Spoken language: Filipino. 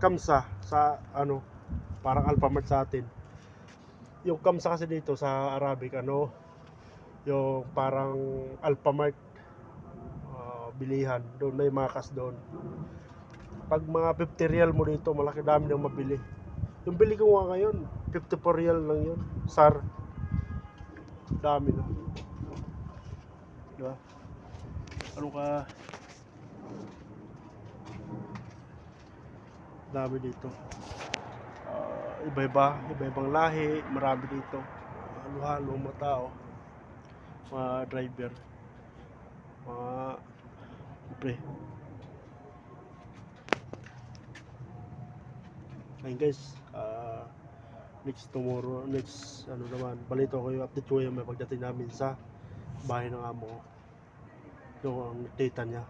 Kamsa sa ano, parang Alphamart sa atin. Yung Kamsa kasi dito sa Arabic ano, yung parang Alphamart, bilihan. Doon may makas doon. Pag mga 50 real mo dito, malaki dami nang mabili. Yung bili ko nga ngayon, 54 real lang yun. SAR. Dami na. Diba? Ano ka? Dami dito. Iba-ibang lahi, marami dito. Halo-halo mga tao. Mga driver. Mga pre. Ayun guys, next ano naman, balito ko yung update ko yung may pagdating namin sa bahay ng amo ko. Yung ang tita niya.